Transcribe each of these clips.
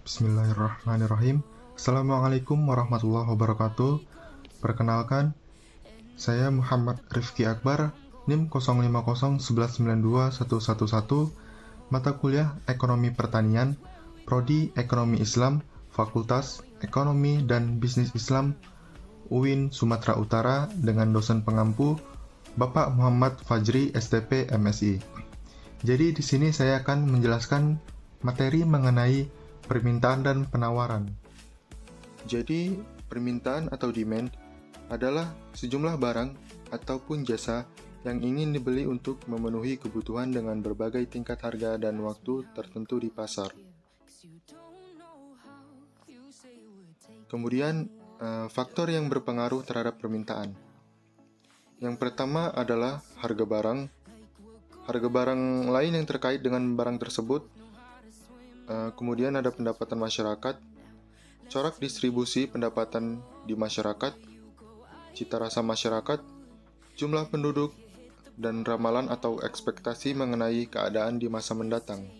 Bismillahirrahmanirrahim. Assalamualaikum warahmatullahi wabarakatuh. Perkenalkan, saya Muhammad Rifki Akbar, NIM 0501192111, mata kuliah Ekonomi Pertanian, Prodi Ekonomi Islam, Fakultas Ekonomi dan Bisnis Islam, UIN Sumatera Utara dengan dosen pengampu Bapak Muhammad Fajri STP MSI. Jadi di sini saya akan menjelaskan materi mengenai permintaan dan penawaran. Jadi, permintaan atau demand adalah sejumlah barang ataupun jasa yang ingin dibeli untuk memenuhi kebutuhan dengan berbagai tingkat harga dan waktu tertentu di pasar. Kemudian, faktor yang berpengaruh terhadap permintaan. Yang pertama adalah harga barang. Harga barang lain yang terkait dengan barang tersebut. Kemudian ada pendapatan masyarakat, corak distribusi pendapatan di masyarakat, cita rasa masyarakat, jumlah penduduk, dan ramalan atau ekspektasi mengenai keadaan di masa mendatang.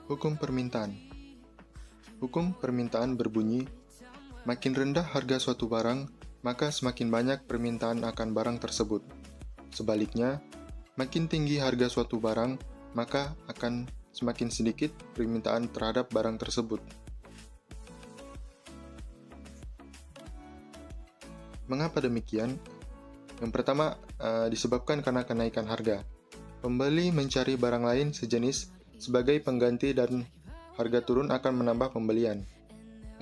Hukum permintaan. Hukum permintaan berbunyi, makin rendah harga suatu barang, maka semakin banyak permintaan akan barang tersebut. Sebaliknya, makin tinggi harga suatu barang, maka akan semakin sedikit permintaan terhadap barang tersebut. Mengapa demikian? Yang pertama, disebabkan karena kenaikan harga. Pembeli mencari barang lain sejenis sebagai pengganti dan harga turun akan menambah pembelian.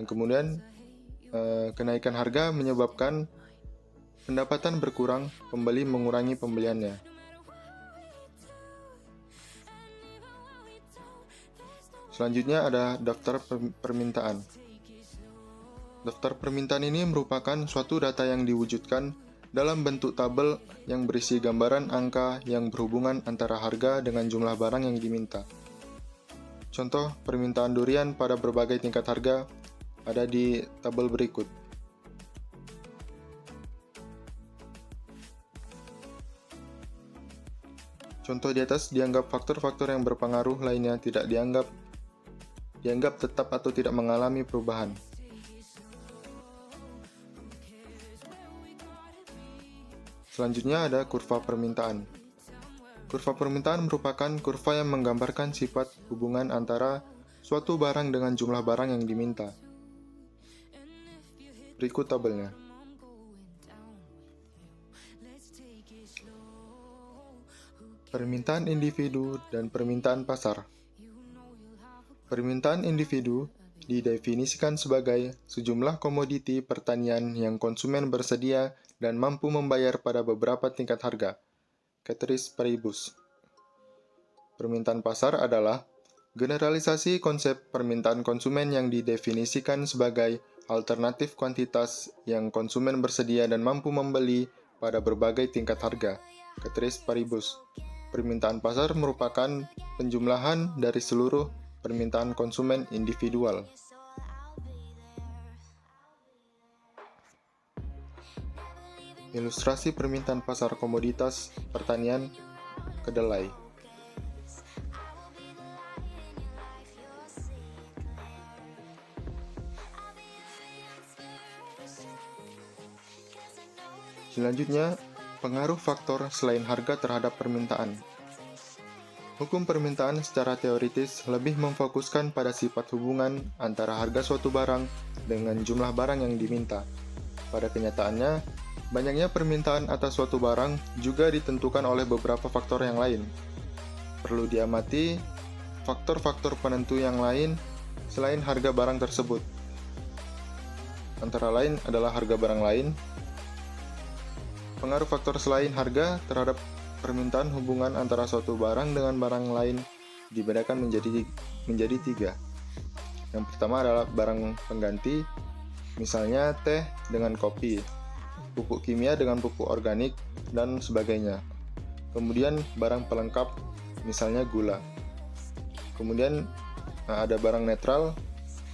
Dan kemudian, kenaikan harga menyebabkan pendapatan berkurang, pembeli mengurangi pembeliannya. Selanjutnya ada daftar permintaan. Daftar permintaan ini merupakan suatu data yang diwujudkan dalam bentuk tabel yang berisi gambaran angka yang berhubungan antara harga dengan jumlah barang yang diminta. Contoh permintaan durian pada berbagai tingkat harga ada di tabel berikut. Contoh di atas dianggap faktor-faktor yang berpengaruh, lainnya tidak dianggap tetap atau tidak mengalami perubahan. Selanjutnya ada kurva permintaan. Kurva permintaan merupakan kurva yang menggambarkan sifat hubungan antara suatu barang dengan jumlah barang yang diminta. Berikut tabelnya. Permintaan individu dan permintaan pasar. Permintaan individu didefinisikan sebagai sejumlah komoditi pertanian yang konsumen bersedia dan mampu membayar pada beberapa tingkat harga. Ceteris paribus. Permintaan pasar adalah generalisasi konsep permintaan konsumen yang didefinisikan sebagai alternatif kuantitas yang konsumen bersedia dan mampu membeli pada berbagai tingkat harga. Ceteris paribus. Permintaan pasar merupakan penjumlahan dari seluruh permintaan konsumen individual. Ilustrasi permintaan pasar komoditas pertanian kedelai. Selanjutnya, pengaruh faktor selain harga terhadap permintaan. Hukum permintaan secara teoritis lebih memfokuskan pada sifat hubungan antara harga suatu barang dengan jumlah barang yang diminta. Pada kenyataannya, banyaknya permintaan atas suatu barang juga ditentukan oleh beberapa faktor yang lain. Perlu diamati faktor-faktor penentu yang lain selain harga barang tersebut. Antara lain adalah harga barang lain. Pengaruh faktor selain harga terhadap permintaan hubungan antara suatu barang dengan barang lain dibedakan menjadi tiga. Yang pertama adalah barang pengganti, misalnya teh dengan kopi, pupuk kimia dengan pupuk organik, dan sebagainya. Kemudian barang pelengkap, misalnya gula. Kemudian ada barang netral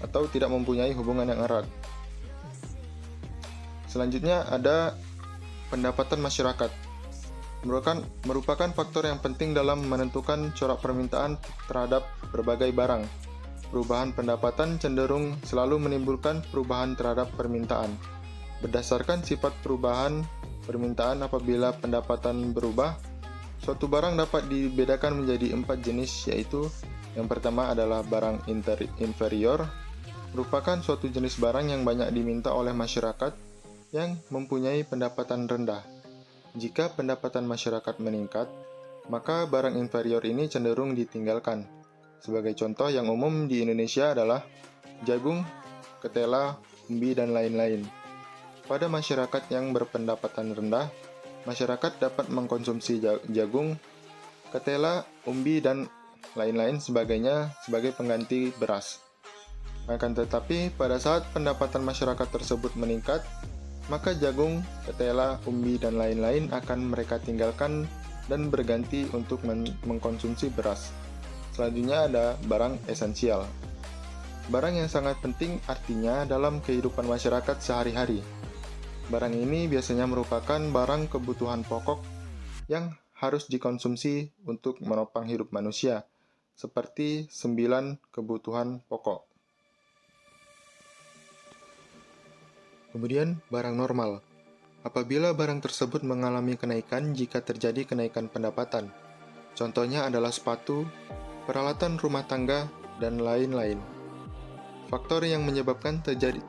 atau tidak mempunyai hubungan yang erat. Selanjutnya ada pendapatan masyarakat. merupakan faktor yang penting dalam menentukan corak permintaan terhadap berbagai barang. Perubahan pendapatan cenderung selalu menimbulkan perubahan terhadap permintaan. Berdasarkan sifat perubahan permintaan apabila pendapatan berubah, suatu barang dapat dibedakan menjadi 4 jenis, yaitu yang pertama adalah barang inferior, merupakan suatu jenis barang yang banyak diminta oleh masyarakat yang mempunyai pendapatan rendah. Jika pendapatan masyarakat meningkat, maka barang inferior ini cenderung ditinggalkan. Sebagai contoh yang umum di Indonesia adalah jagung, ketela, umbi, dan lain-lain. Pada masyarakat yang berpendapatan rendah, masyarakat dapat mengkonsumsi jagung, ketela, umbi, dan lain-lain sebagainya sebagai pengganti beras. Akan tetapi, pada saat pendapatan masyarakat tersebut meningkat, maka jagung, ketela, umbi, dan lain-lain akan mereka tinggalkan dan berganti untuk mengkonsumsi beras. Selanjutnya ada barang esensial. Barang yang sangat penting artinya dalam kehidupan masyarakat sehari-hari. Barang ini biasanya merupakan barang kebutuhan pokok yang harus dikonsumsi untuk menopang hidup manusia, seperti 9 kebutuhan pokok. Kemudian, barang normal. Apabila barang tersebut mengalami kenaikan jika terjadi kenaikan pendapatan. Contohnya adalah sepatu, peralatan rumah tangga, dan lain-lain. Faktor yang menyebabkan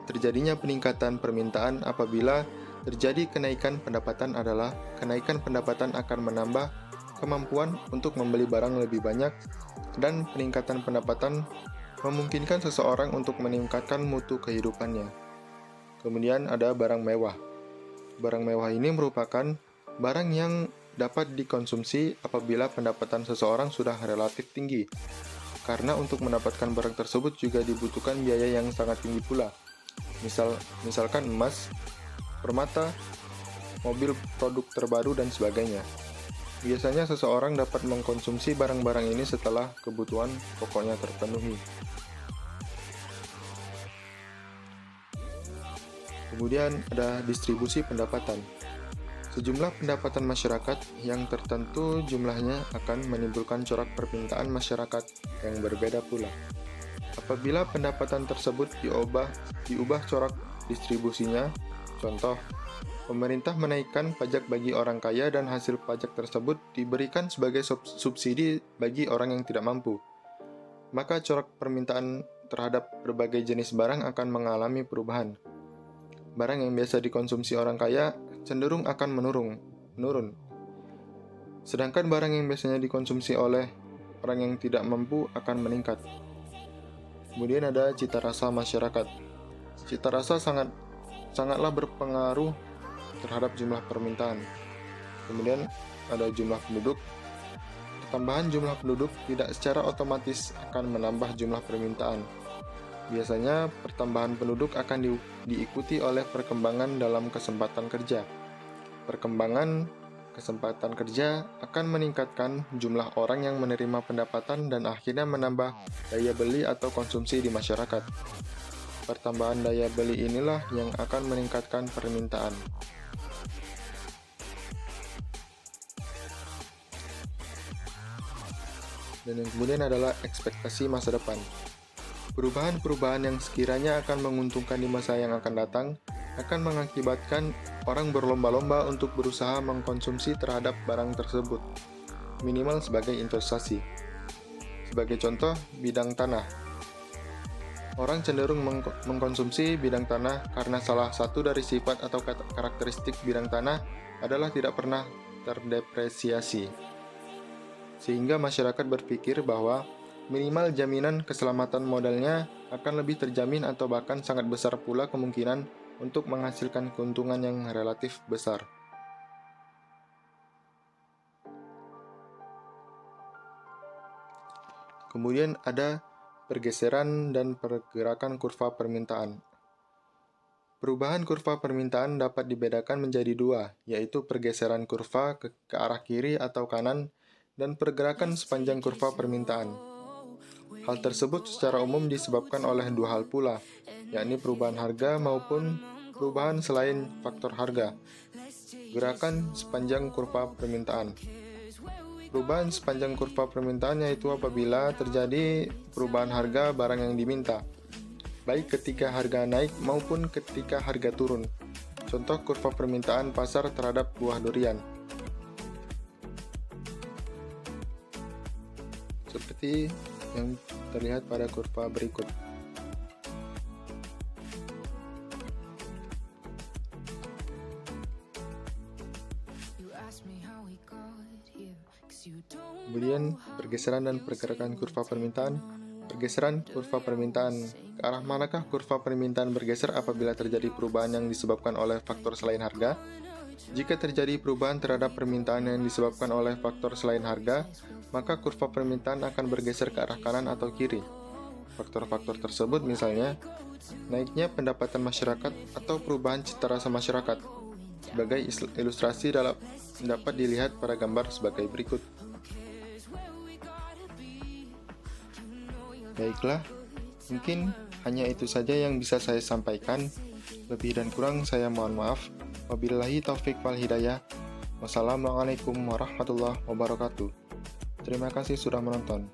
terjadinya peningkatan permintaan apabila terjadi kenaikan pendapatan adalah kenaikan pendapatan akan menambah kemampuan untuk membeli barang lebih banyak, dan peningkatan pendapatan memungkinkan seseorang untuk meningkatkan mutu kehidupannya. Kemudian ada barang mewah. Barang mewah ini merupakan barang yang dapat dikonsumsi apabila pendapatan seseorang sudah relatif tinggi, karena untuk mendapatkan barang tersebut juga dibutuhkan biaya yang sangat tinggi pula. Misalkan emas, permata, mobil produk terbaru, dan sebagainya. Biasanya seseorang dapat mengkonsumsi barang-barang ini setelah kebutuhan pokoknya terpenuhi. Kemudian ada distribusi pendapatan. Sejumlah pendapatan masyarakat yang tertentu jumlahnya akan menimbulkan corak permintaan masyarakat yang berbeda pula. Apabila pendapatan tersebut diubah corak distribusinya, contoh, pemerintah menaikkan pajak bagi orang kaya dan hasil pajak tersebut diberikan sebagai subsidi bagi orang yang tidak mampu, maka corak permintaan terhadap berbagai jenis barang akan mengalami perubahan. Barang yang biasa dikonsumsi orang kaya cenderung akan menurun. Sedangkan barang yang biasanya dikonsumsi oleh orang yang tidak mampu akan meningkat. Kemudian ada cita rasa masyarakat. Cita rasa sangatlah berpengaruh terhadap jumlah permintaan. Kemudian ada jumlah penduduk. Tambahan jumlah penduduk tidak secara otomatis akan menambah jumlah permintaan. Biasanya, pertambahan penduduk akan diikuti oleh perkembangan dalam kesempatan kerja. Perkembangan kesempatan kerja akan meningkatkan jumlah orang yang menerima pendapatan dan akhirnya menambah daya beli atau konsumsi di masyarakat. Pertambahan daya beli inilah yang akan meningkatkan permintaan. Dan yang kemudian adalah ekspektasi masa depan. Perubahan-perubahan yang sekiranya akan menguntungkan di masa yang akan datang akan mengakibatkan orang berlomba-lomba untuk berusaha mengkonsumsi terhadap barang tersebut, minimal sebagai investasi. Sebagai contoh, bidang tanah. Orang cenderung mengkonsumsi bidang tanah karena salah satu dari sifat atau karakteristik bidang tanah adalah tidak pernah terdepresiasi. Sehingga masyarakat berpikir bahwa minimal jaminan keselamatan modalnya akan lebih terjamin atau bahkan sangat besar pula kemungkinan untuk menghasilkan keuntungan yang relatif besar. Kemudian ada pergeseran dan pergerakan kurva permintaan. Perubahan kurva permintaan dapat dibedakan menjadi dua, yaitu pergeseran kurva ke arah kiri atau kanan dan pergerakan sepanjang kurva permintaan. Hal tersebut secara umum disebabkan oleh dua hal pula, yakni perubahan harga maupun perubahan selain faktor harga. Gerakan sepanjang kurva permintaan. Perubahan sepanjang kurva permintaan yaitu apabila terjadi perubahan harga barang yang diminta, baik ketika harga naik maupun ketika harga turun. Contoh kurva permintaan pasar terhadap buah durian. Seperti yang terlihat pada kurva berikut. Kemudian pergeseran dan pergerakan kurva permintaan. Pergeseran kurva permintaan. Ke arah manakah kurva permintaan bergeser apabila terjadi perubahan yang disebabkan oleh faktor selain harga? Jika terjadi perubahan terhadap permintaan yang disebabkan oleh faktor selain harga, maka kurva permintaan akan bergeser ke arah kanan atau kiri. Faktor-faktor tersebut misalnya, naiknya pendapatan masyarakat atau perubahan cita rasa masyarakat. Sebagai ilustrasi dapat dilihat pada gambar sebagai berikut. Baiklah, mungkin hanya itu saja yang bisa saya sampaikan. Lebih dan kurang saya mohon maaf. Wabillahi taufik wal hidayah. Wassalamualaikum warahmatullahi wabarakatuh. Terima kasih sudah menonton.